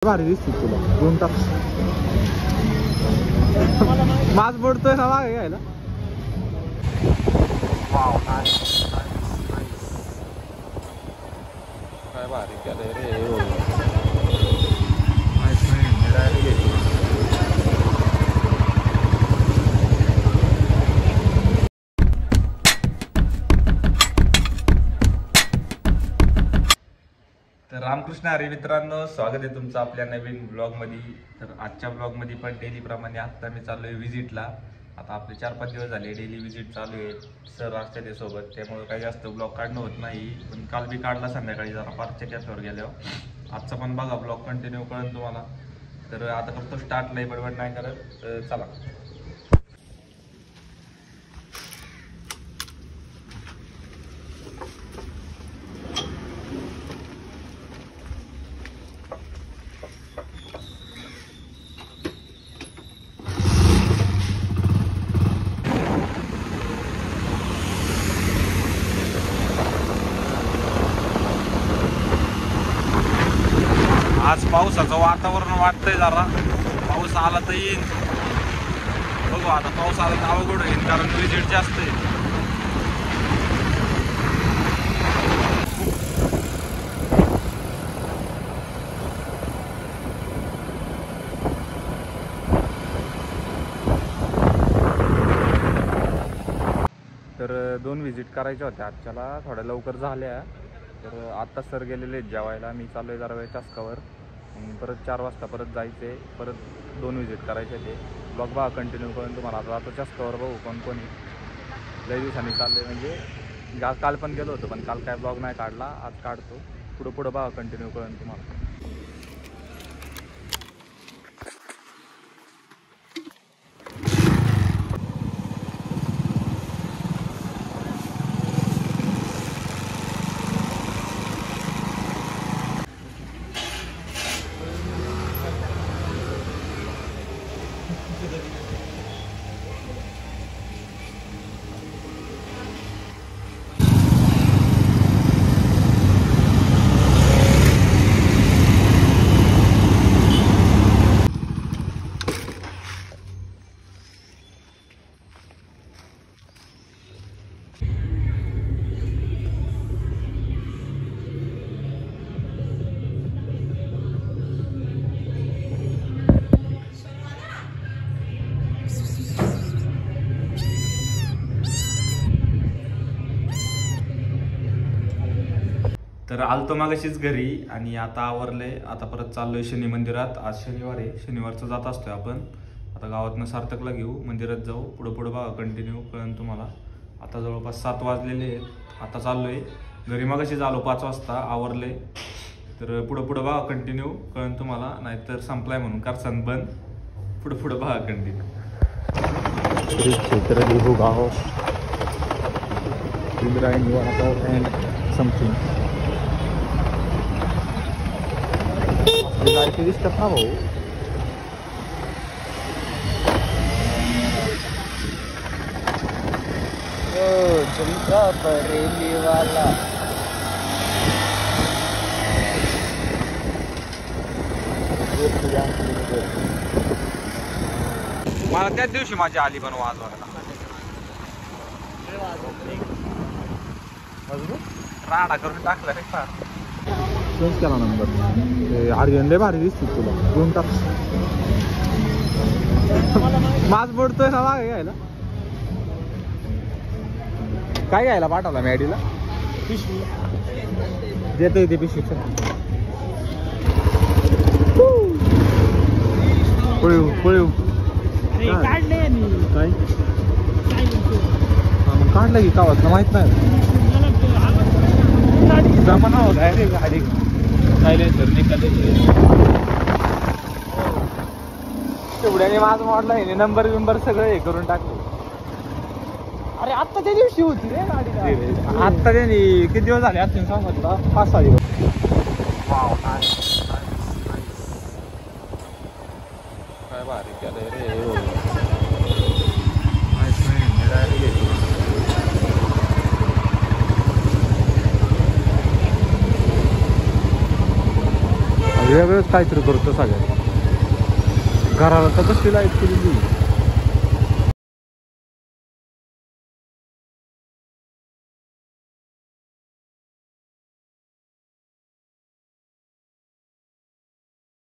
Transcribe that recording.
भारी दिसते तुला 2 तास मास बुडतोय ना मागे घ्यायला. काय भारी केलंय रे. तर रामकृष्ण हरी मित्रांनो, स्वागत आहे तुमचं आपल्या नवीन ब्लॉगमध्ये. तर आजच्या ब्लॉगमध्ये पण डेली प्रमाणे आता मी चाललो आहे विजिटला. आता आपले 4-5 दिवस झाले डेली विजिट चालू आहे. सर असते ते सोबत, त्यामुळे काही जास्त ब्लॉग काढणं होत नाही. पण काल बी काढला संध्याकाळी जरा पार्कच्या कॅफेवर गेल्यावर. आजचा पण बघा ब्लॉग कंटिन्यू कळेल तुम्हाला. तर आता फक्त स्टार्ट लई बडबड नाही करत, चला. आज पावसाचं वातावरण वाटतंय, जरा पाऊस आला तर येईल. बघू आता पाऊस आला तर अवघड होईल, कारण विजिट जास्त आहे. तर 2 व्हिजिट करायच्या होत्या आजच्याला, थोड्या लवकर झाल्या. तर आत्ता सर गेलेले जेवायला, मी चालू आहे जरा वेळ चासकावर. परत 4 वाजता परत जायचे, परत 2 व्हिजिट करायचे. ते ब्लॉग बघा कंटिन्यू करून तुम्हाला. आता चासकावर बघू कोण लई दिवसांनी चालले, म्हणजे काल पण गेलो होतो, पण काल काय ब्लॉग नाही काढला, आज काढतो. पुढं बघा कंटिन्यू करून तुम्हाला. तर आलतो मागाशीच घरी आणि आता आवरले. आता परत चाललोय शनी मंदिरात. आज शनिवार आहे, शनिवारचं जात असतोय आपण. आता गावातनं सार्थकला घेऊ, मंदिरात जाऊ. पुढं बघा कंटिन्यू कळन तुम्हाला. आता जवळपास 7 वाजलेले आहेत. आता चाललोय घरी. मागाशीच आलो 5 वाजता, आवरले. तर पुढं बघा कंटिन्यू कळन तुम्हाला, नाहीतर संपलाय म्हणून कारसान बंद. पुढं बघा कंटिन्यू. क्षेत्र लिहू गाव इंद्रायणी वातावरण अँड समथिंग गायकी दिसतात ना भाऊ. झुमका बरेली वाला मला त्याच दिवशी माझी आली पण वाजवायला राडा करून टाकला रे फार. चेंज केला नंबर. आर्यन लय भारी दिसते तुला 2 तास मास बुडतोय ना मागे घ्यायला. काय घ्यायला पाठवला मॅडीला? पिशवी देतोय ते पिशवी. पळू काढले काय मग काढलं की कावाच माहित नाही. जमाना होता रे गाडी सायलेन्सर निघाले. तेवढ्याने माझं मॉडल आहे, नंबर सगळं हे करून टाकलं. अरे आत्ता त्या दिवशी होती रे गाडी. आत्ता त्यांनी किती दिवस झाले असतील सांगा तुला? 5-6 दिवस. काय भारी केलंय रे. वेगळंच काहीतरी करतो सगळ्यात. घराला तर कसली लाईट केलेली.